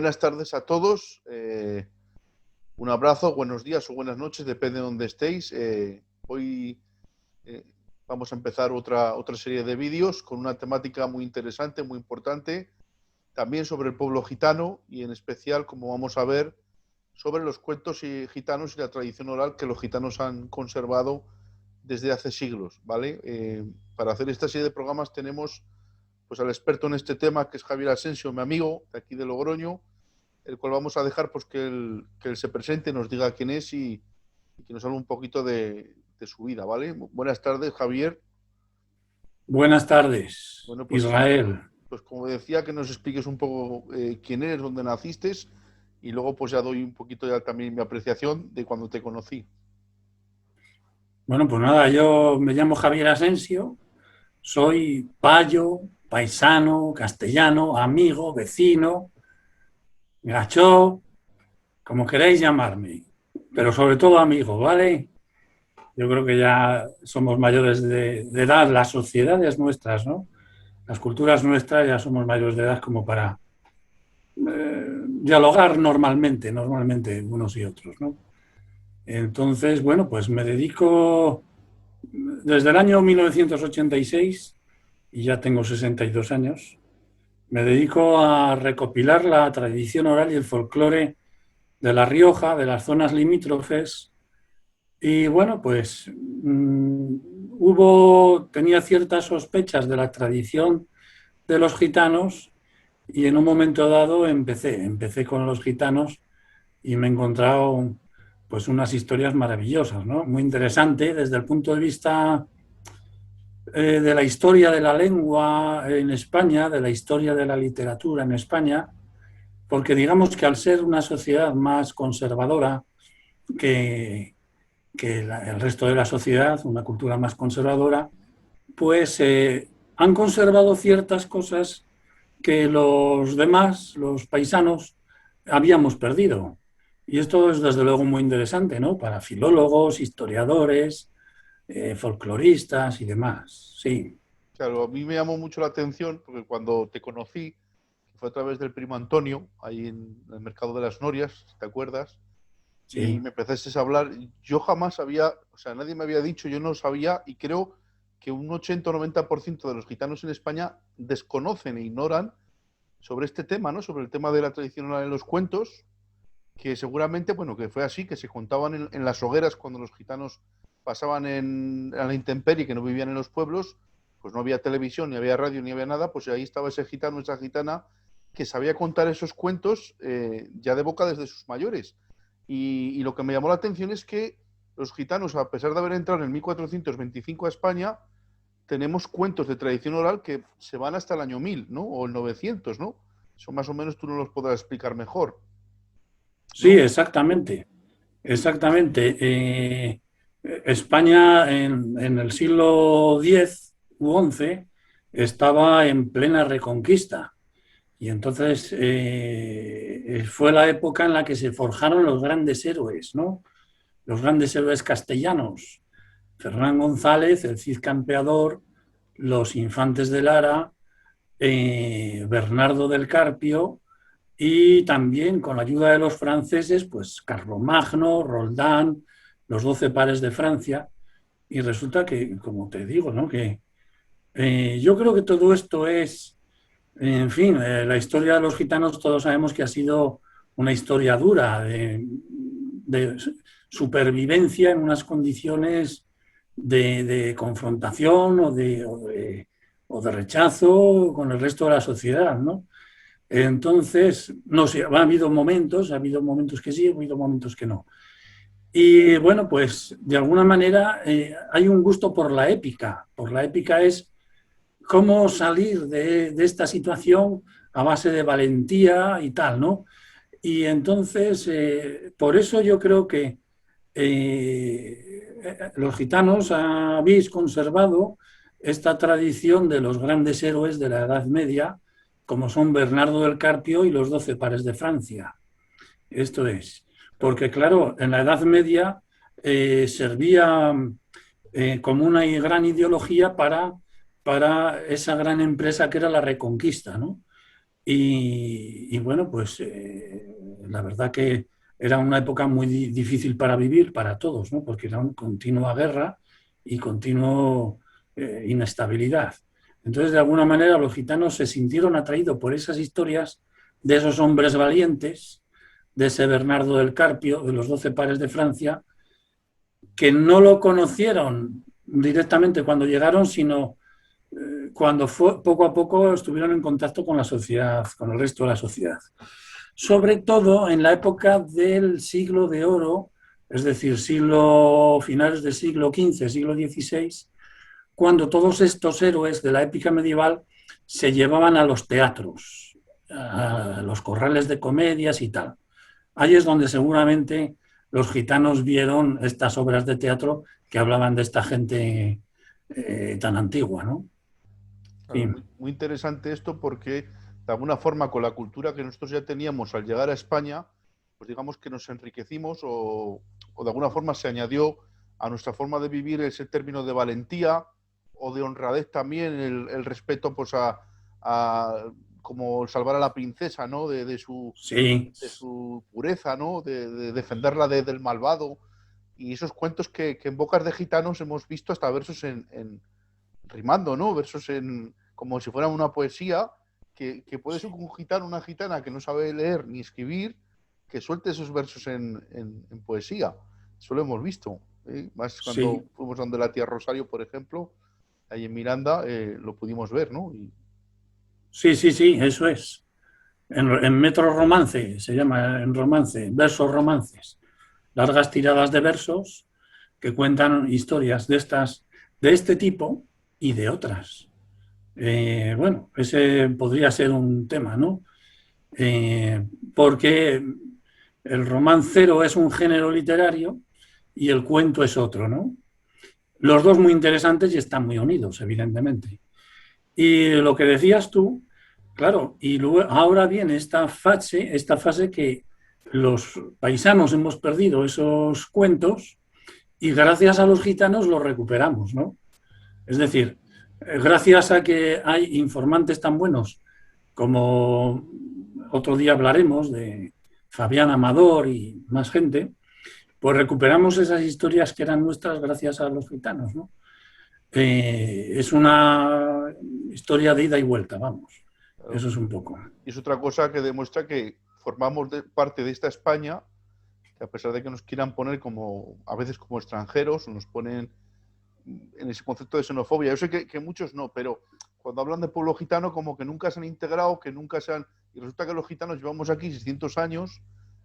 buenas tardes a todos. Un abrazo, buenos días o buenas noches, depende de donde estéis. Hoy vamos a empezar otra serie de vídeos con una temática muy interesante, muy importante, también sobre el pueblo gitano y en especial, como vamos a ver, sobre los cuentos gitanos y la tradición oral que los gitanos han conservado desde hace siglos, ¿vale? Para hacer esta serie de programas tenemos pues al experto en este tema, que es Javier Asensio, mi amigo de aquí de Logroño, el cual vamos a dejar pues que él se presente, nos diga quién es y que nos hable un poquito de su vida, ¿vale? Buenas tardes, Javier. Buenas tardes, Bueno, Israel. pues como decía, que nos expliques un poco quién eres, dónde naciste y luego pues ya doy un poquito ya también mi apreciación de cuando te conocí. Bueno, pues nada, yo me llamo Javier Asensio, soy payo, paisano, castellano, amigo, vecino, gachó, como queráis llamarme, pero sobre todo amigo, ¿vale? Yo creo que ya somos mayores de edad, las sociedades nuestras, ¿no? Las culturas nuestras ya somos mayores de edad como para dialogar normalmente unos y otros, ¿no? Entonces, bueno, pues me dedico desde el año 1986, y ya tengo 62 años, me dedico a recopilar la tradición oral y el folclore de La Rioja, de las zonas limítrofes. Y bueno, pues tenía ciertas sospechas de la tradición de los gitanos y en un momento dado empecé con los gitanos y me he encontrado pues unas historias maravillosas, ¿no? Muy interesante desde el punto de vista de la historia de la lengua en España, de la historia de la literatura en España, porque digamos que al ser una sociedad más conservadora que, el resto de la sociedad, una cultura más conservadora, pues han conservado ciertas cosas que los demás, los paisanos, habíamos perdido. Y esto es desde luego muy interesante, ¿no? Para filólogos, historiadores, folcloristas y demás. Sí. Claro, a mí me llamó mucho la atención porque cuando te conocí, fue a través del primo Antonio, ahí en el mercado de las Norias, ¿te acuerdas? Y Sí, me empezaste a hablar. Yo jamás había, o sea, nadie me había dicho, yo no sabía, y creo que un 80 o 90% de los gitanos en España desconocen e ignoran sobre este tema, ¿no? Sobre el tema de la tradición oral en los cuentos, que seguramente, bueno, que fue así, que se contaban en las hogueras cuando los gitanos pasaban a la intemperie, que no vivían en los pueblos, pues no había televisión, ni había radio, ni había nada, pues ahí estaba ese gitano, esa gitana, que sabía contar esos cuentos ya de boca desde sus mayores. Y lo que me llamó la atención es que los gitanos, a pesar de haber entrado en 1425 a España, tenemos cuentos de tradición oral que se van hasta el año 1000, ¿no? O el 900, ¿no? Eso más o menos tú nos los podrás explicar mejor, sí, ¿no? exactamente. Exactamente. España en el siglo X u XI estaba en plena reconquista y entonces fue la época en la que se forjaron los grandes héroes, ¿no? Los grandes héroes castellanos. Fernán González, el Cid Campeador, los Infantes de Lara, Bernardo del Carpio y también con la ayuda de los franceses, pues Carlomagno, Roldán, los 12 pares de Francia. Y resulta que, como te digo, ¿no? que yo creo que todo esto es, en fin, la historia de los gitanos todos sabemos que ha sido una historia dura de supervivencia en unas condiciones de confrontación o de rechazo con el resto de la sociedad, ¿no? Entonces, no sé, ha habido momentos que sí, ha habido momentos que no. Y bueno, pues de alguna manera hay un gusto por la épica. Por la épica es cómo salir de esta situación a base de valentía y tal, ¿no? Y entonces, por eso yo creo que los gitanos habéis conservado esta tradición de los grandes héroes de la Edad Media, como son Bernardo del Carpio y los 12 pares de Francia. Esto es, Claro. porque claro, en la Edad Media servía como una gran ideología para esa gran empresa que era la Reconquista, ¿no? Y bueno, pues la verdad que era una época muy difícil para vivir para todos, ¿no? Porque era una continua guerra y continua inestabilidad. Entonces, de alguna manera, los gitanos se sintieron atraídos por esas historias de esos hombres valientes, de ese Bernardo del Carpio, de los 12 pares de Francia, que no lo conocieron directamente cuando llegaron, sino cuando poco a poco estuvieron en contacto con la sociedad, con el resto de la sociedad. Sobre todo en la época del siglo de oro, es decir, finales del siglo XV, siglo XVI, cuando todos estos héroes de la épica medieval se llevaban a los teatros, a los corrales de comedias y tal. Ahí es donde seguramente los gitanos vieron estas obras de teatro que hablaban de esta gente tan antigua, ¿no? Claro, Sí, muy, muy interesante esto porque de alguna forma con la cultura que nosotros ya teníamos al llegar a España, pues digamos que nos enriquecimos o de alguna forma se añadió a nuestra forma de vivir ese término de valentía o de honradez también, el respeto pues a como salvar a la princesa, ¿no? sí, De su pureza, ¿no? De defenderla del malvado. Y esos cuentos que en bocas de gitanos hemos visto hasta versos rimando, ¿no? Versos como si fuera una poesía, que puede ser un gitano, una gitana que no sabe leer ni escribir, que suelte esos versos en poesía. Eso lo hemos visto. Más cuando sí, fuimos donde la tía Rosario, por ejemplo, ahí en Miranda, lo pudimos ver, ¿no? sí, sí, sí, eso es. En metro romance, se llama en romance, versos romances, largas tiradas de versos que cuentan historias de estas, de este tipo y de otras. Bueno, ese podría ser un tema, ¿no? Eh, Porque el romancero es un género literario y el cuento es otro, ¿no? Los dos muy interesantes y están muy unidos, evidentemente. Y lo que decías tú, claro, y luego, ahora viene esta fase que los paisanos hemos perdido esos cuentos y gracias a los gitanos los recuperamos, ¿no? Es decir, gracias a que hay informantes tan buenos como otro día hablaremos de Fabián Amador y más gente, pues recuperamos esas historias que eran nuestras gracias a los gitanos, ¿no? Es una historia de ida y vuelta, vamos. Claro. Eso es un poco. Y es otra cosa que demuestra que formamos parte de esta España, que a pesar de que nos quieran poner como a veces como extranjeros, nos ponen en ese concepto de xenofobia. Yo sé que muchos no, pero cuando hablan de pueblo gitano, como que nunca se han integrado, que nunca se han... Y resulta que los gitanos llevamos aquí 600 años,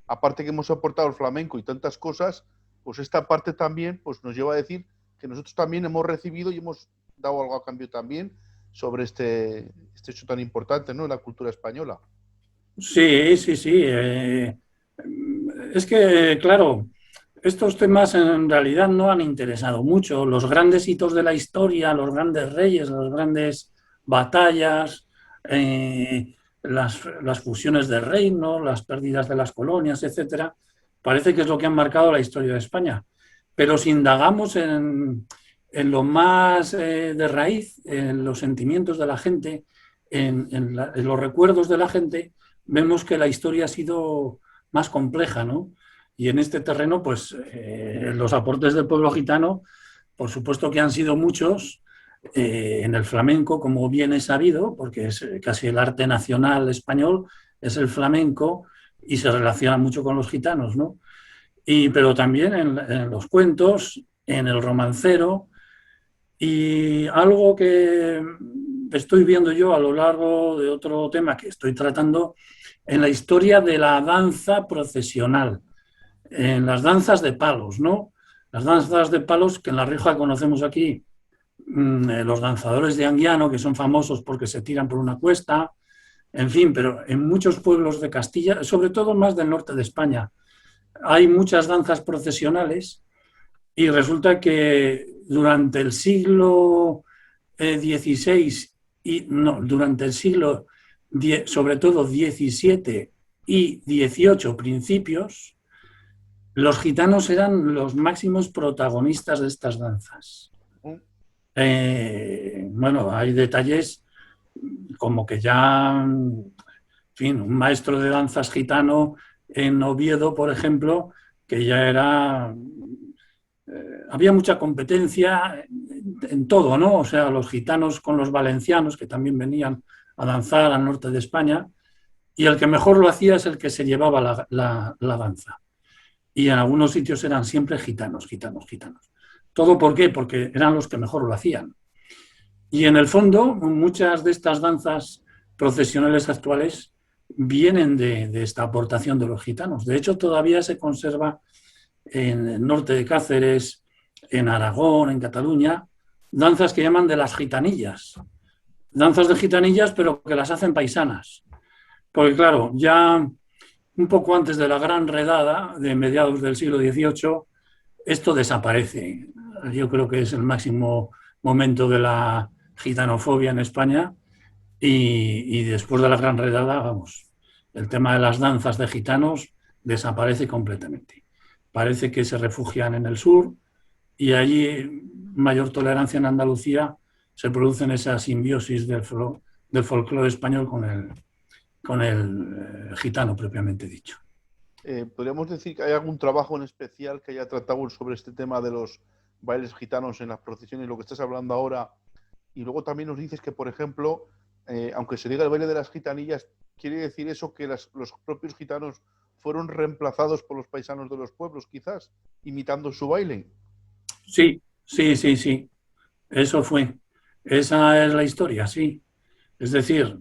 aparte que hemos aportado el flamenco y tantas cosas, pues esta parte también pues nos lleva a decir que nosotros también hemos recibido y hemos dado algo a cambio también sobre este hecho tan importante, ¿no? En la cultura española. Sí, sí, sí. Es que, claro, estos temas en realidad no han interesado mucho. Los grandes hitos de la historia, los grandes reyes, las grandes batallas, las fusiones de reinos, las pérdidas de las colonias, etcétera, parece que es lo que han marcado la historia de España. Pero si indagamos en lo más de raíz, en los sentimientos de la gente, en los recuerdos de la gente, vemos que la historia ha sido más compleja, ¿no? Y en este terreno, pues los aportes del pueblo gitano, por supuesto que han sido muchos, en el flamenco, como bien es sabido, porque es casi el arte nacional español, es el flamenco y se relaciona mucho con los gitanos, ¿no? Pero también en los cuentos, en el romancero, y algo que estoy viendo yo a lo largo de otro tema que estoy tratando, en la historia de la danza procesional, en las danzas de palos, ¿no? Las danzas de palos que en La Rioja conocemos aquí, los danzadores de Anguiano, que son famosos porque se tiran por una cuesta, en fin, pero en muchos pueblos de Castilla, sobre todo más del norte de España, hay muchas danzas procesionales y resulta que durante el siglo XVI y no, durante el siglo sobre todo XVII y XVIII principios, los gitanos eran los máximos protagonistas de estas danzas. Bueno, hay detalles como que ya fin, un maestro de danzas gitano en Oviedo, por ejemplo, que ya era... había mucha competencia en todo, ¿no? O sea, los gitanos con los valencianos, que también venían a danzar al norte de España, y el que mejor lo hacía es el que se llevaba la danza. Y en algunos sitios eran siempre gitanos, gitanos, gitanos. ¿Todo por qué? Porque eran los que mejor lo hacían. Y en el fondo, muchas de estas danzas procesionales actuales vienen de esta aportación de los gitanos. De hecho, todavía se conserva en el norte de Cáceres, en Aragón, en Cataluña, danzas que llaman de las gitanillas. Danzas de gitanillas, pero que las hacen paisanas. Porque claro, ya un poco antes de la gran redada de mediados del siglo XVIII, esto desaparece. Yo creo que es el máximo momento de la gitanofobia en España y después de la gran redada, vamos, el tema de las danzas de gitanos desaparece completamente. Parece que se refugian en el sur y allí, mayor tolerancia en Andalucía, se producen esa simbiosis del folclore español con el gitano propiamente dicho. ¿Podríamos decir que hay algún trabajo en especial que haya tratado sobre este tema de los bailes gitanos en las procesiones, lo que estás hablando ahora? Y luego también nos dices que, por ejemplo, aunque se diga el baile de las gitanillas, ¿quiere decir eso que los propios gitanos fueron reemplazados por los paisanos de los pueblos, quizás, imitando su baile? Sí, sí, sí, sí. Eso fue. Esa es la historia, sí. Es decir,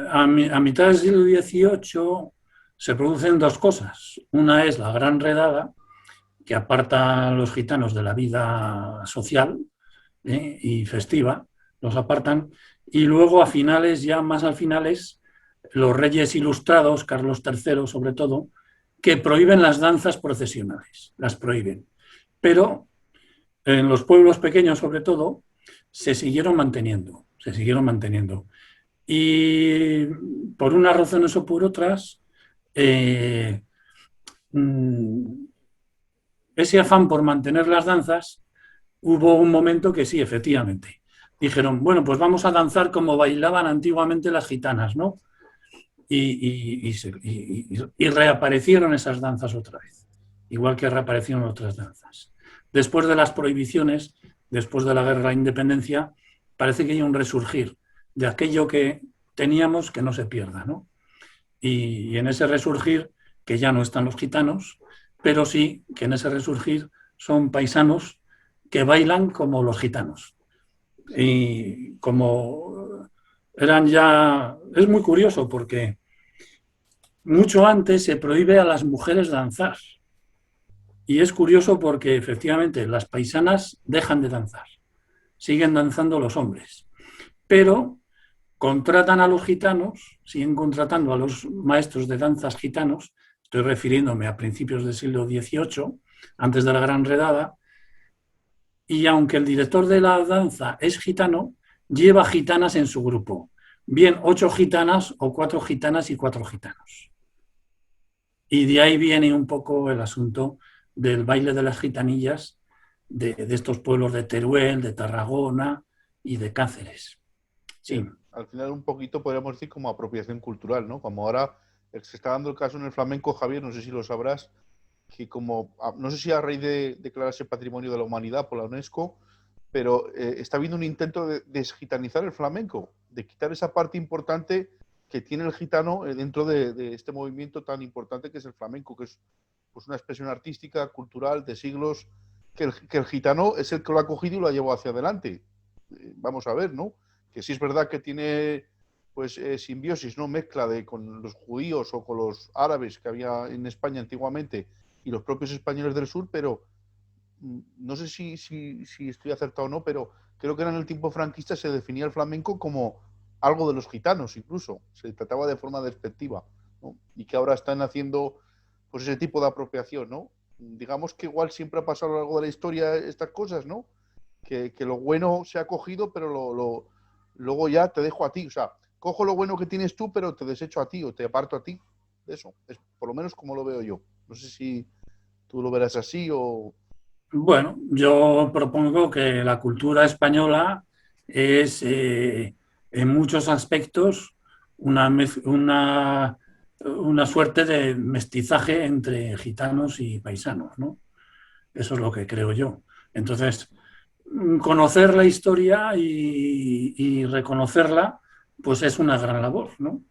a mitad del siglo XVIII se producen dos cosas. Una es la gran redada, que aparta a los gitanos de la vida social y festiva, los apartan, y luego a finales, ya más al finales, los reyes ilustrados, Carlos III sobre todo, que prohíben las danzas procesionales, las prohíben. Pero en los pueblos pequeños sobre todo, se siguieron manteniendo, se siguieron manteniendo. Y por unas razones o por otras, ese afán por mantener las danzas, hubo un momento que sí, efectivamente. Dijeron, bueno, pues vamos a danzar como bailaban antiguamente las gitanas, ¿no? Y reaparecieron esas danzas otra vez, igual que reaparecieron otras danzas. Después de las prohibiciones, después de la guerra de la independencia, parece que hay un resurgir de aquello que teníamos que no se pierda, ¿no? Y en ese resurgir, que ya no están los gitanos, pero sí que en ese resurgir son paisanos que bailan como los gitanos. Y como eran ya... Es muy curioso porque mucho antes se prohíbe a las mujeres danzar. Y es curioso porque efectivamente las paisanas dejan de danzar. Siguen danzando los hombres. Pero contratan a los gitanos, siguen contratando a los maestros de danzas gitanos, estoy refiriéndome a principios del siglo XVIII, antes de la Gran Redada, y aunque el director de la danza es gitano, lleva gitanas en su grupo, bien 8 gitanas o 4 gitanas y 4 gitanos. Y de ahí viene un poco el asunto del baile de las gitanillas de estos pueblos de Teruel, de Tarragona y de Cáceres. Sí. Al final un poquito podríamos decir como apropiación cultural, ¿no? Como ahora se está dando el caso en el flamenco, Javier, no sé si lo sabrás, que como, no sé si a raíz de declararse Patrimonio de la Humanidad por la UNESCO, pero está habiendo un intento de desgitanizar el flamenco, de quitar esa parte importante que tiene el gitano dentro de este movimiento tan importante que es el flamenco, que es pues una expresión artística, cultural, de siglos, que el gitano es el que lo ha cogido y lo ha llevado hacia adelante. Vamos a ver, ¿no? Que sí es verdad que tiene pues simbiosis, ¿no? Mezcla con los judíos o con los árabes que había en España antiguamente y los propios españoles del sur, pero no sé si estoy acertado o no, pero creo que en el tiempo franquista se definía el flamenco como algo de los gitanos, incluso. Se trataba de forma despectiva, ¿no? Y que ahora están haciendo pues ese tipo de apropiación, ¿no? Digamos que igual siempre ha pasado a lo largo de la historia estas cosas, ¿no? Que lo bueno se ha cogido, pero luego ya te dejo a ti. O sea, cojo lo bueno que tienes tú, pero te desecho a ti o te aparto a ti. Eso es por lo menos como lo veo yo. No sé si tú lo verás así o... Bueno, yo propongo que la cultura española es en muchos aspectos una suerte de mestizaje entre gitanos y paisanos, ¿no? Eso es lo que creo yo. Entonces, conocer la historia y reconocerla, pues es una gran labor, ¿no?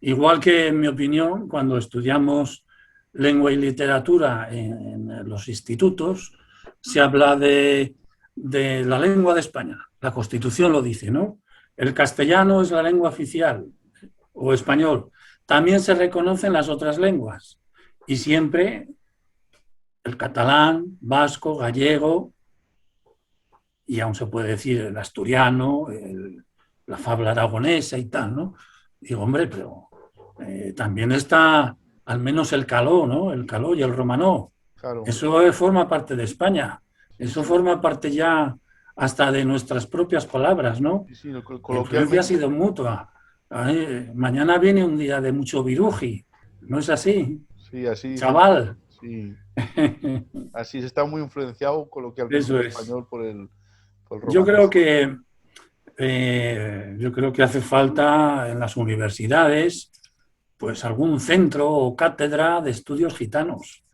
Igual que, en mi opinión, cuando estudiamos lengua y literatura en los institutos, se habla de la lengua de España. La Constitución lo dice, ¿no? El castellano es la lengua oficial, o español. También se reconocen las otras lenguas. Y siempre el catalán, vasco, gallego, y aún se puede decir el asturiano, la fabla aragonesa y tal, ¿no? Digo, hombre, pero también está al menos el caló, ¿no? El caló y el romanó. Claro. Eso forma parte de España. Sí, Eso sí. forma parte ya hasta de nuestras propias palabras, ¿no? Sí, sí, La influencia ha coloquialmente. sido mutua. Mañana viene un día de mucho viruji. ¿No es así? Sí, así se, Chaval. sí, así se está muy influenciado coloquialmente Eso el es. español por el Yo creo romanés. que hace falta en las universidades pues algún centro o cátedra de estudios gitanos,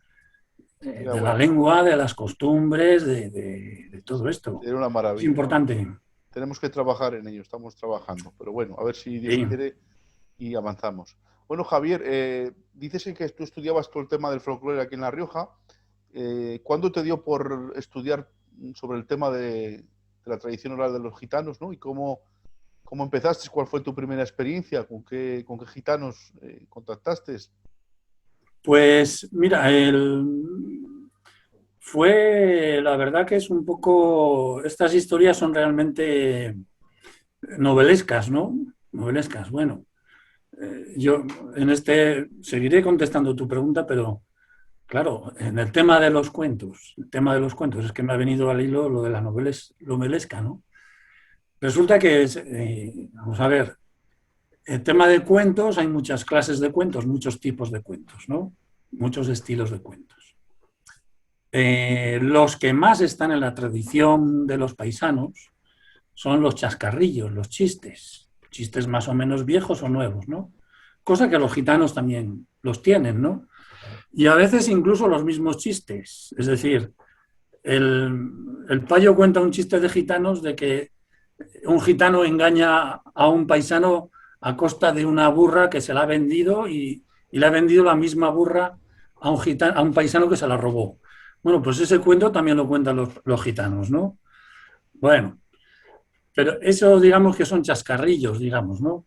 Sería de la bueno, lengua, de las costumbres, de todo esto. sería una Es maravilla. importante. Tenemos que trabajar en ello, estamos trabajando, pero bueno, a ver si Dios Sí. quiere y avanzamos. Bueno, Javier, dices que tú estudiabas todo el tema del folclore aquí en La Rioja. ¿Cuándo te dio por estudiar sobre el tema de la tradición oral de los gitanos, ¿no? Y cómo empezaste, cuál fue tu primera experiencia, con qué gitanos contactaste? Pues mira, fue la verdad que es un poco, estas historias son realmente novelescas, ¿no? Novelescas, bueno. Yo seguiré contestando tu pregunta, pero claro, en el tema de los cuentos, es que me ha venido al hilo lo de la novelesca, ¿no? Resulta que, vamos a ver, el tema de cuentos, hay muchas clases de cuentos, muchos tipos de cuentos, ¿no? Muchos estilos de cuentos. Los que más están en la tradición de los paisanos son los chascarrillos, los chistes más o menos viejos o nuevos, ¿no? Cosa que los gitanos también los tienen, ¿no? Y a veces incluso los mismos chistes. Es decir, el payo cuenta un chiste de gitanos de que un gitano engaña a un paisano a costa de una burra que se la ha vendido y le ha vendido la misma burra a un paisano que se la robó. Bueno, pues ese cuento también lo cuentan los gitanos, ¿no? Bueno, pero eso digamos que son chascarrillos, digamos, ¿no?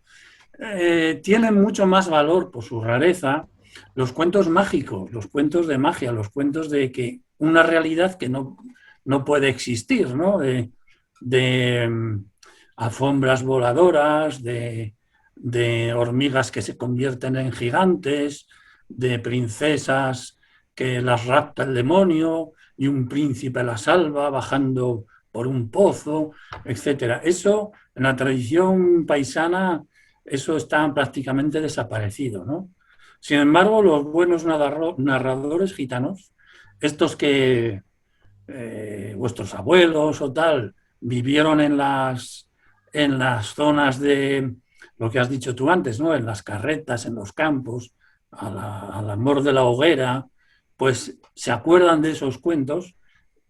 Tienen mucho más valor por su rareza los cuentos mágicos, los cuentos de magia, los cuentos de que una realidad que no puede existir, ¿no? De alfombras voladoras, de hormigas que se convierten en gigantes, de princesas que las rapta el demonio y un príncipe las salva bajando por un pozo, etcétera. Eso, en la tradición paisana, eso está prácticamente desaparecido, ¿no? Sin embargo, los buenos narradores gitanos, estos que vuestros abuelos o tal vivieron en las zonas de lo que has dicho tú antes, ¿no? En las carretas, en los campos, al amor de la hoguera, pues se acuerdan de esos cuentos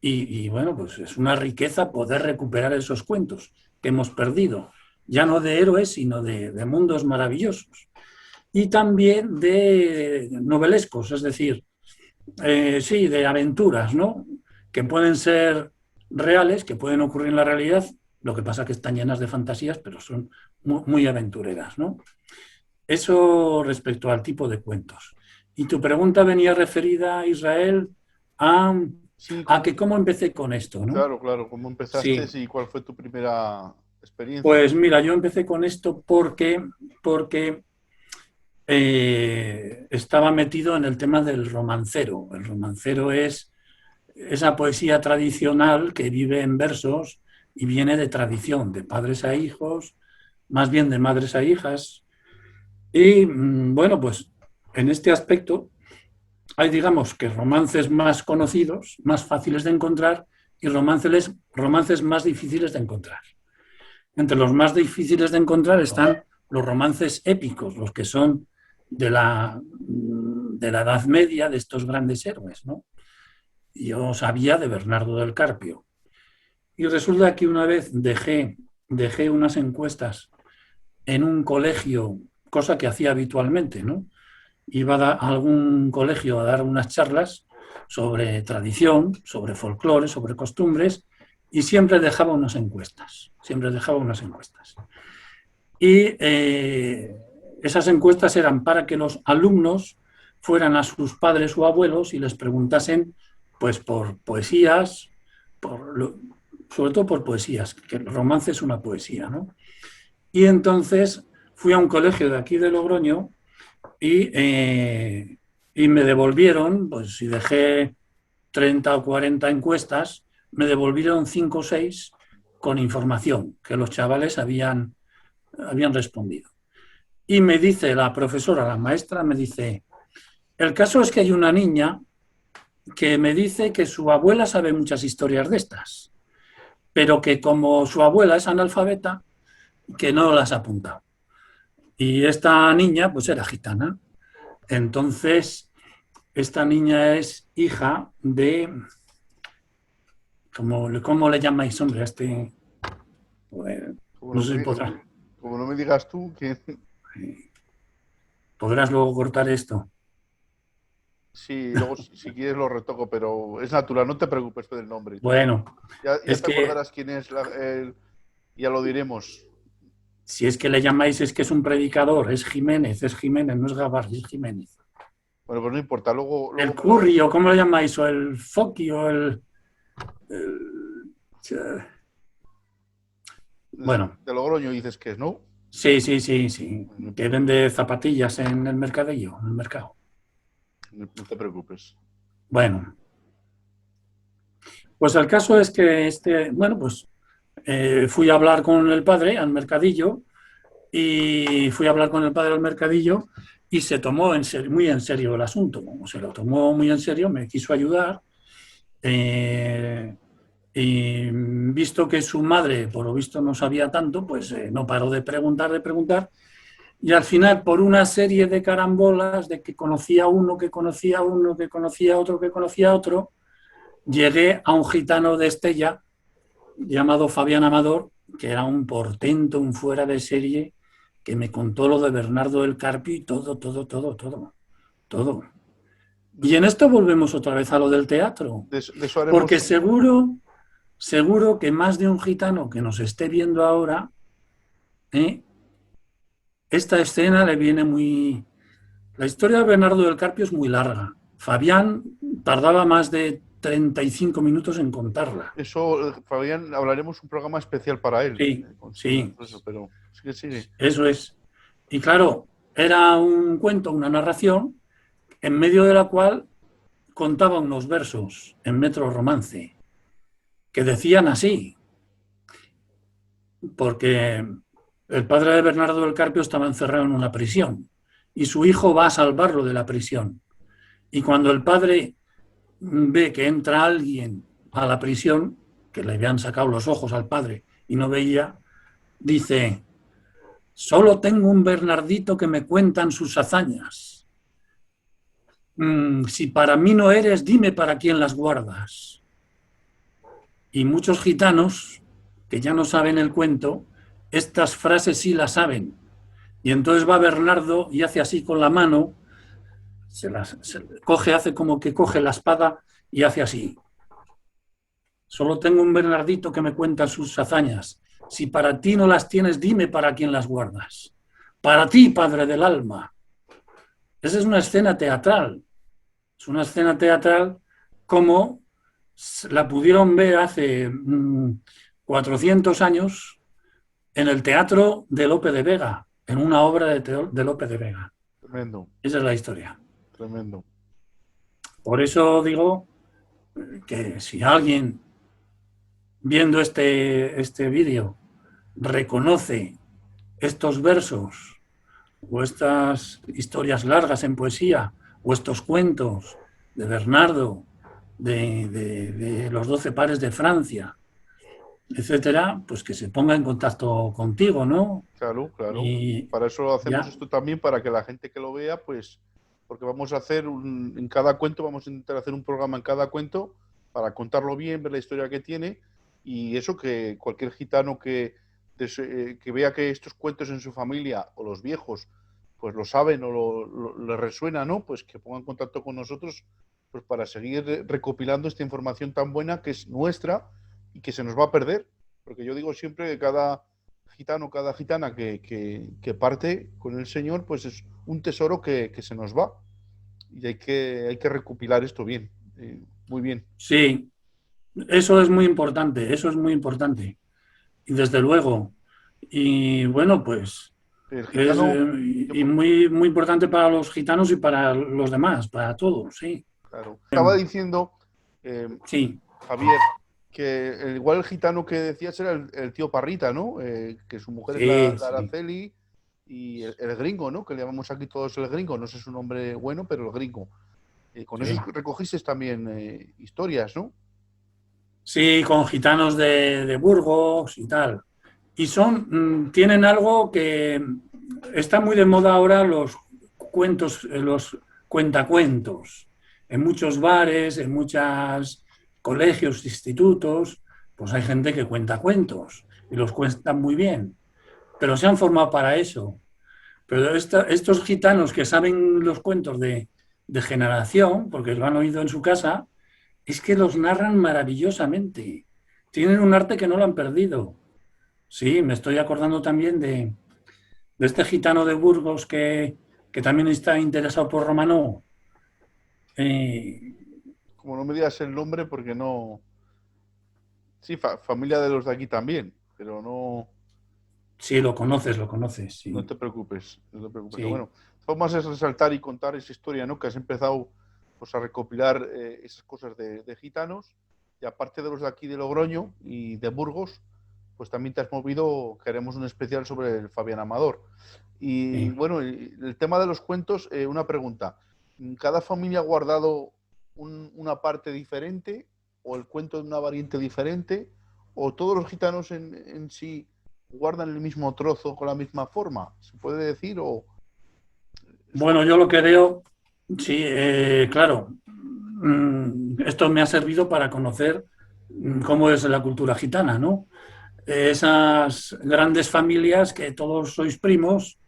y bueno, pues es una riqueza poder recuperar esos cuentos que hemos perdido, ya no de héroes, sino de mundos maravillosos. Y también de novelescos, es decir, sí, de aventuras, ¿no? Que pueden ser reales, que pueden ocurrir en la realidad, lo que pasa es que están llenas de fantasías, pero son muy aventureras, ¿no? Eso respecto al tipo de cuentos. Y tu pregunta venía referida, Israel, Sí, a que cómo empecé con esto, ¿no? claro, ¿cómo empezaste Sí, y cuál fue tu primera experiencia? pues mira, yo empecé con esto porque estaba metido en el tema del romancero. El romancero es esa poesía tradicional que vive en versos y viene de tradición, de padres a hijos, más bien de madres a hijas. Y bueno, pues en este aspecto hay, digamos, que romances más conocidos, más fáciles de encontrar y romances más difíciles de encontrar. Entre los más difíciles de encontrar están los romances épicos, los que son de la Edad Media, de estos grandes héroes, ¿no? Yo sabía de Bernardo del Carpio. Y resulta que una vez dejé unas encuestas en un colegio, cosa que hacía habitualmente, ¿no? Iba a algún colegio a dar unas charlas sobre tradición, sobre folclore, sobre costumbres, y siempre dejaba unas encuestas, Y esas encuestas eran para que los alumnos fueran a sus padres o abuelos y les preguntasen, pues, por poesías, sobre todo por poesías, que el romance es una poesía, ¿no? Y entonces fui a un colegio de aquí de Logroño y me devolvieron, pues si dejé 30 o 40 encuestas, me devolvieron 5 o 6 con información que los chavales habían respondido. Y me dice la profesora, la maestra, me dice, el caso es que hay una niña que me dice que su abuela sabe muchas historias de estas, pero que como su abuela es analfabeta, que no las apunta. Y esta niña, pues era gitana. Entonces, esta niña es hija de... ¿Cómo le llamáis, hombre, a este? Pues, no sé si podrás. Como no me digas tú, que... ¿Podrás luego cortar esto? Sí, luego si quieres lo retoco, pero es natural, no te preocupes por el nombre. Bueno, ya es te que acordarás quién es, ya lo diremos. si es que le llamáis, es que es un predicador, es Jiménez, no es Gavarri, es Jiménez. Bueno, pues no importa, luego el Curry, o ¿cómo lo llamáis? O el Foki, o el... Bueno. De Logroño dices que es, ¿no? Sí. Que vende zapatillas en el mercadillo, en el mercado. No te preocupes. Bueno. Pues el caso es que fui a hablar con el padre al mercadillo y se tomó muy en serio el asunto. Como se lo tomó muy en serio, me quiso ayudar. Y visto que su madre, por lo visto, no sabía tanto, pues no paró de preguntar. Y al final, por una serie de carambolas, de que conocía uno, que conocía otro, llegué a un gitano de Estella llamado Fabián Amador, que era un portento, un fuera de serie, que me contó lo de Bernardo del Carpio y todo. Y en esto volvemos otra vez a lo del teatro. De eso haremos... Porque seguro que más de un gitano que nos esté viendo ahora, esta escena le viene muy... La historia de Bernardo del Carpio es muy larga. Fabián tardaba más de 35 minutos en contarla. Eso, Fabián, hablaremos un programa especial para él. Sí. Eso, pero sigue. Eso es. Y claro, era un cuento, una narración, en medio de la cual contaba unos versos en metro romance que decían así, porque el padre de Bernardo del Carpio estaba encerrado en una prisión y su hijo va a salvarlo de la prisión. Y cuando el padre ve que entra alguien a la prisión, que le habían sacado los ojos al padre y no veía, dice, solo tengo un Bernardito que me cuentan sus hazañas. Si para mí no eres, dime para quién las guardas. Y muchos gitanos que ya no saben el cuento, estas frases sí las saben. Y entonces va Bernardo y hace así con la mano, hace como que coge la espada y hace así. Solo tengo un Bernardito que me cuenta sus hazañas. Si para ti no las tienes, dime para quién las guardas. Para ti, padre del alma. Esa es una escena teatral. Es una escena teatral como la pudieron ver hace 400 años en el teatro de Lope de Vega, en una obra de Lope de Vega. Tremendo. Esa es la historia. Tremendo. Por eso digo que si alguien viendo este vídeo reconoce estos versos o estas historias largas en poesía o estos cuentos de Bernardo, de los 12 pares de Francia, etcétera, pues que se ponga en contacto contigo, ¿no? Claro, claro. Y Para eso hacemos ya, esto también, para que la gente que lo vea, pues, porque vamos a hacer en cada cuento, vamos a intentar hacer un programa en cada cuento para contarlo bien, ver la historia que tiene y eso que cualquier gitano que vea que estos cuentos en su familia o los viejos, pues lo saben o le resuena, ¿no? Pues que pongan en contacto con nosotros, pues para seguir recopilando esta información tan buena que es nuestra y que se nos va a perder. Porque yo digo siempre que cada gitano, cada gitana que parte con el Señor, pues es un tesoro que se nos va. Y hay que recopilar esto bien, muy bien. sí, eso es muy importante, eso es muy importante. Y desde luego, y bueno, pues El es gitano, yo, y muy, muy importante para los gitanos y para los demás, para todos, sí. claro, estaba diciendo, eh, Sí, Javier, que igual el gitano que decías era el tío Parrita, ¿no? Que su mujer es sí, la sí, Araceli y el gringo, ¿no? Que le llamamos aquí todos el gringo, no sé su nombre bueno, pero el gringo. Con esos sí. recogiste también historias, ¿no? Sí, con gitanos de Burgos y tal. Y tienen algo que está muy de moda ahora los cuentos, los cuentacuentos. En muchos bares, en muchos colegios, institutos, pues hay gente que cuenta cuentos y los cuentan muy bien, pero se han formado para eso. Pero estos gitanos que saben los cuentos de generación, porque lo han oído en su casa, es que los narran maravillosamente. Tienen un arte que no lo han perdido. Sí, me estoy acordando también de este gitano de Burgos que también está interesado por Romanó. Eh, Como no me digas el nombre, porque no. Sí, familia de los de aquí también, pero no, sí, lo conoces, no sí. te preocupes, no te preocupes. Que Sí, bueno, vamos a resaltar y contar esa historia, ¿no? Que has empezado pues, a recopilar esas cosas de gitanos y aparte de los de aquí de Logroño y de Burgos, pues también te has movido, que haremos un especial sobre el Fabián Amador. Y sí. bueno, el tema de los cuentos, una pregunta. ¿Cada familia ha guardado una parte diferente o el cuento de una variante diferente? ¿O todos los gitanos en sí guardan el mismo trozo con la misma forma? ¿Se puede decir? ¿O es una Bueno, yo lo que veo, sí, claro, esto me ha servido para conocer cómo es la cultura gitana, ¿no? Esas grandes familias que todos sois primos,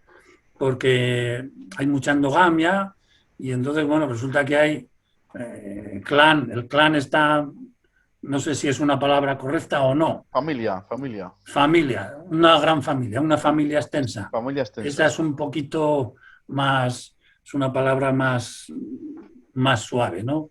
porque hay mucha endogamia y entonces, bueno, resulta que hay clan, el clan está, no sé si es una palabra correcta o no, familia, familia, familia, una gran familia, una familia extensa. familia Esa extensa? es un poquito más, es una palabra más suave, ¿no?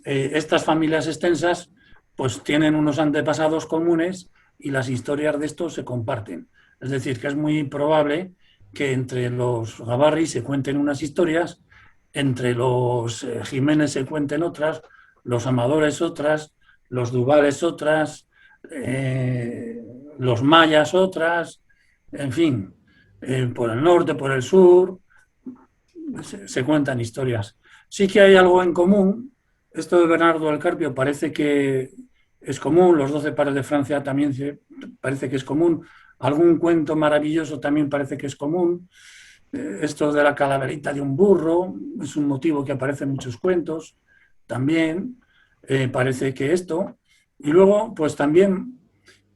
Estas familias extensas pues tienen unos antepasados comunes y las historias de estos se comparten. Es decir, que es muy probable que entre los Gavarri se cuenten unas historias, entre los Jiménez se cuenten otras, los Amadores otras, los Duvales otras, los Mayas otras, en fin, por el norte, por el sur, se cuentan historias. Sí que hay algo en común. Esto de Bernardo del Carpio parece que es común, los 12 pares de Francia también parece que es común, algún cuento maravilloso también parece que es común. Esto de la calaverita de un burro es un motivo que aparece en muchos cuentos también. Parece que esto. Y luego, pues también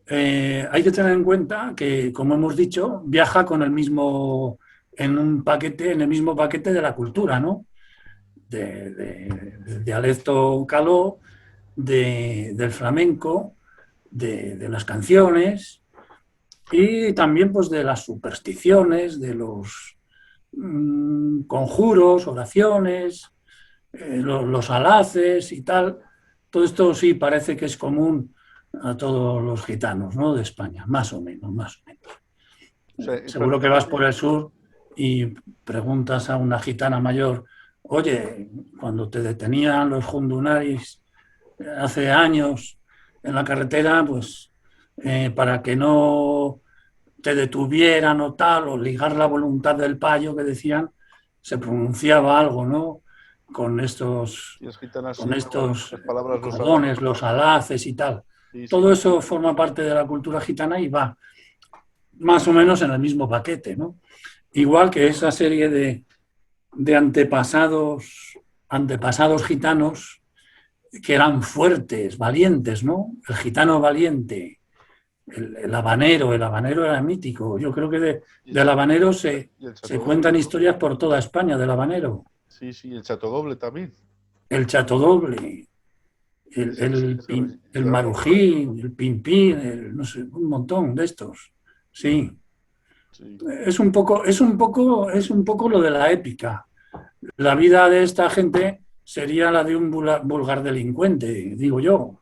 hay que tener en cuenta que, como hemos dicho, viaja con el mismo, en un paquete, en el mismo paquete de la cultura, ¿no? De dialecto caló, del flamenco, de las canciones y también pues de las supersticiones, de los conjuros, oraciones, los alaces y tal. Todo esto sí parece que es común a todos los gitanos, ¿no? De España, más o menos, más o menos. O sea, Seguro que vas por el sur y preguntas a una gitana mayor, oye, cuando te detenían los jundunaris hace años en la carretera, pues para que no te detuvieran o tal, o ligar la voluntad del payo que decían, se pronunciaba algo, ¿no? Con estos, y las gitanas con sí, estos esas palabras lo saben. cordones, los alaces y tal. Sí, sí. todo eso forma parte de la cultura gitana y va más o menos en el mismo paquete, ¿no? Igual que esa serie de antepasados gitanos que eran fuertes, valientes, ¿no? El gitano valiente, el habanero era mítico. Yo creo que Y el, del habanero y el se chato doble, cuentan ¿no? historias por toda España, del habanero. Sí, sí, el chato doble también. El chatodoble, el marujín, el pimpín, no sé, un montón de estos. Sí, Sí, es un poco lo de la épica. La vida de esta gente sería la de un vulgar delincuente, digo yo.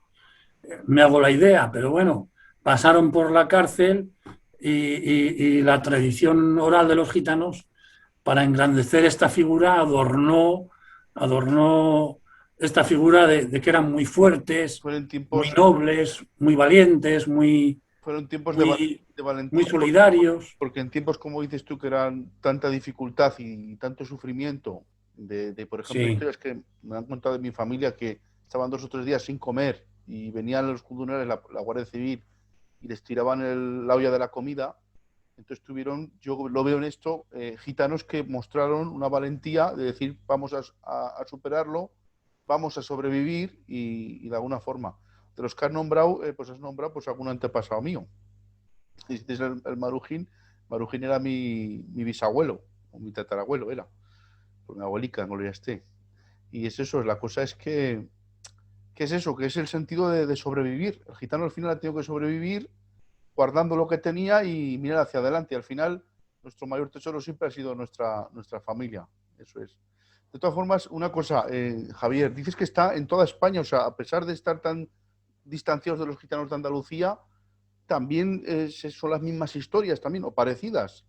Me hago la idea, pero bueno, pasaron por la cárcel y la tradición oral de los gitanos, para engrandecer esta figura, adornó esta figura de que eran muy fuertes, fueron muy tiempos, nobles, muy valientes, fueron tiempos muy, de muy valentía, solidarios. porque en tiempos, como dices tú, que eran tanta dificultad y tanto sufrimiento, por ejemplo, Sí, historias que me han contado de mi familia que estaban 2 o 3 días sin comer y venían los comunales, la Guardia Civil, y les tiraban la olla de la comida. Entonces tuvieron, yo lo veo en esto, gitanos que mostraron una valentía de decir vamos a superarlo, vamos a sobrevivir y de alguna forma. De los que has nombrado, pues has nombrado pues algún antepasado mío. Si dices el Marujín, Marujín era mi bisabuelo, o mi tatarabuelo era, por mi abuelica, en gloria esté. Y es eso, la cosa es que es eso, que es el sentido de sobrevivir. El gitano al final ha tenido que sobrevivir guardando lo que tenía y mirar hacia adelante. Al final, nuestro mayor tesoro siempre ha sido nuestra familia. Eso es. De todas formas, una cosa, Javier, dices que está en toda España, o sea, a pesar de estar tan distanciados de los gitanos de Andalucía, también son las mismas historias también, o parecidas.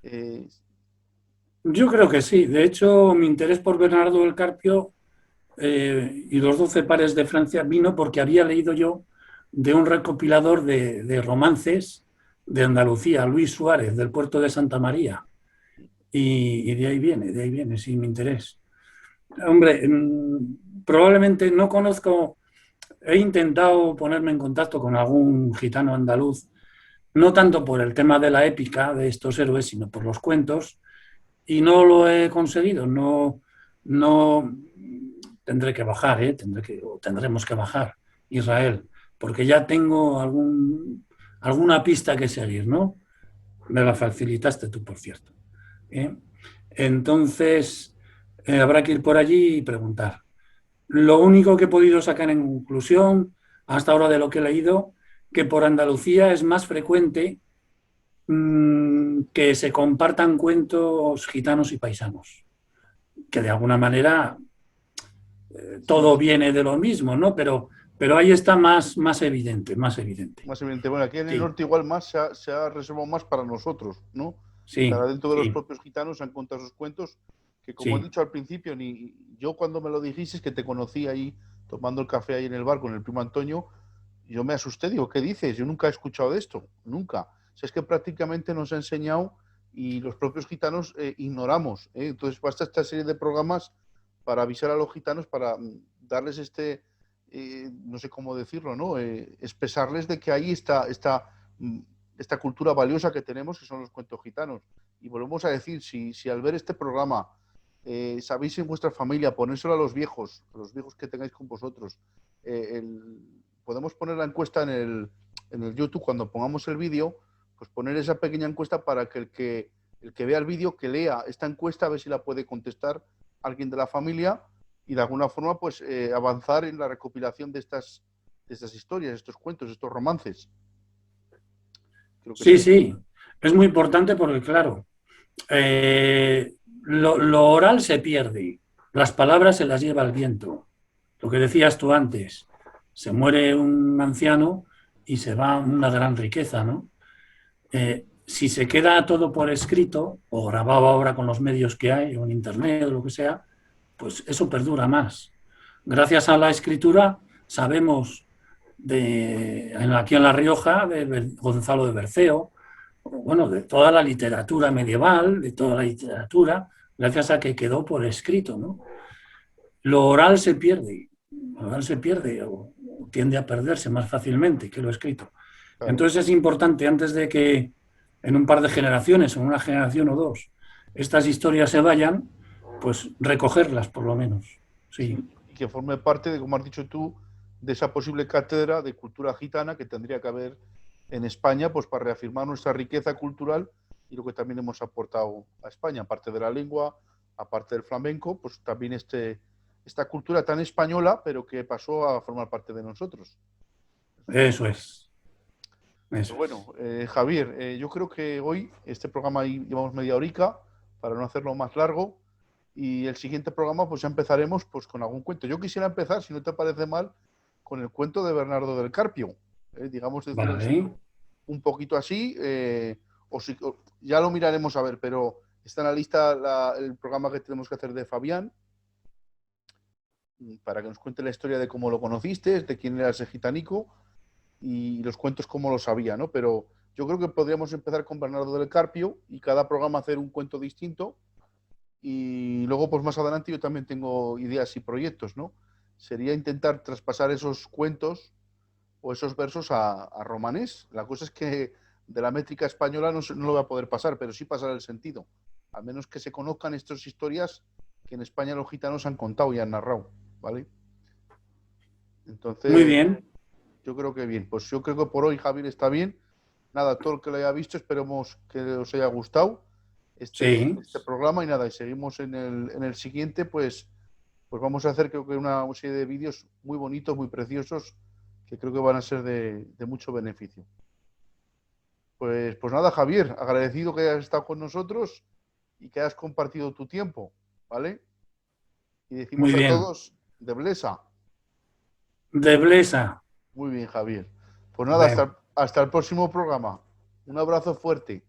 Eh, yo creo que sí. De hecho, mi interés por Bernardo del Carpio y los 12 pares de Francia vino porque había leído yo de un recopilador de romances de Andalucía, Luis Suárez, del puerto de Santa María. Y de ahí viene, sí, mi interés. Hombre, probablemente no conozco, he intentado ponerme en contacto con algún gitano andaluz, no tanto por el tema de la épica de estos héroes, sino por los cuentos, y no lo he conseguido. No, no tendré que bajar, tendremos que bajar, Israel, porque ya tengo alguna pista que seguir, ¿no? Me la facilitaste tú, por cierto. ¿Eh? Entonces, habrá que ir por allí y preguntar. Lo único que he podido sacar en conclusión hasta ahora de lo que he leído, que por Andalucía es más frecuente que se compartan cuentos gitanos y paisanos, que de alguna manera sí, todo viene de lo mismo, ¿no? Pero ahí está más evidente, más evidente. más evidente. Bueno, aquí en el Sí, norte igual más se ha reservado más para nosotros, ¿no? Para sí, dentro de los sí, propios gitanos han contado sus cuentos que, como he sí. dicho al principio, ni yo cuando me lo dijiste, que te conocí ahí tomando el café ahí en el bar con el primo Antonio, yo me asusté, digo, ¿qué dices? Yo nunca he escuchado de esto, nunca. O sea, es que prácticamente nos ha enseñado y los propios gitanos ignoramos. Entonces basta esta serie de programas para avisar a los gitanos, para darles no sé cómo decirlo, ¿no? Expresarles de que ahí está esta cultura valiosa que tenemos, que son los cuentos gitanos. Y volvemos a decir, si al ver este programa sabéis en vuestra familia ponérselo a los viejos que tengáis con vosotros, podemos poner la encuesta en el YouTube cuando pongamos el vídeo, pues poner esa pequeña encuesta para que el que vea el vídeo, que lea esta encuesta, a ver si la puede contestar alguien de la familia y de alguna forma pues avanzar en la recopilación de estas historias, estos cuentos, estos romances. Creo que Sí, sería. sí, es muy importante porque, claro, lo oral se pierde, las palabras se las lleva el viento. Lo que decías tú antes, se muere un anciano y se va una gran riqueza, ¿no? Si se queda todo por escrito o grabado ahora con los medios que hay, o en internet o lo que sea, pues eso perdura más. Gracias a la escritura sabemos aquí en La Rioja de Gonzalo de Berceo, bueno, de toda la literatura medieval, de toda la literatura, gracias a que quedó por escrito, ¿no? Lo oral se pierde, tiende a perderse más fácilmente que lo escrito. Claro. Entonces es importante, antes de que en un par de generaciones, en una generación o dos, estas historias se vayan, pues recogerlas por lo menos. Sí, Sí, y que forme parte de, como has dicho tú, de esa posible cátedra de cultura gitana que tendría que haber en España, pues para reafirmar nuestra riqueza cultural y lo que también hemos aportado a España, aparte de la lengua, aparte del flamenco, pues también esta cultura tan española, pero que pasó a formar parte de nosotros. eso es. Pues Eso bueno, es. Javier, yo creo que hoy este programa llevamos media horica para no hacerlo más largo y el siguiente programa pues ya empezaremos pues con algún cuento. Yo quisiera empezar, si no te parece mal, con el cuento de Bernardo del Carpio. Digamos, decir Vale. un poquito así, o ya lo miraremos a ver, pero está en la lista el programa que tenemos que hacer de Fabián para que nos cuente la historia de cómo lo conociste, de quién era ese gitanico y los cuentos cómo lo sabía, ¿no? Pero yo creo que podríamos empezar con Bernardo del Carpio y cada programa hacer un cuento distinto y luego pues más adelante yo también tengo ideas y proyectos, ¿no? Sería intentar traspasar esos cuentos o esos versos a romanés. La cosa es que de la métrica española no lo va a poder pasar, pero sí pasar el sentido. Al menos que se conozcan estas historias que en España los gitanos han contado y han narrado, ¿vale? Muy Entonces, bien. yo creo que bien. Pues yo creo que por hoy Javier está bien. Nada, todo el que lo haya visto, esperemos que os haya gustado Sí. este programa y nada, y seguimos en el siguiente, pues vamos a hacer creo que una serie de vídeos muy bonitos, muy preciosos, que creo que van a ser de mucho beneficio. Pues nada, Javier, agradecido que hayas estado con nosotros y que hayas compartido tu tiempo, ¿vale? Y Muy decimos a bien. todos, de Blesa. De Blesa. Muy bien, Javier. Pues nada, Adeu. hasta el próximo programa. Un abrazo fuerte.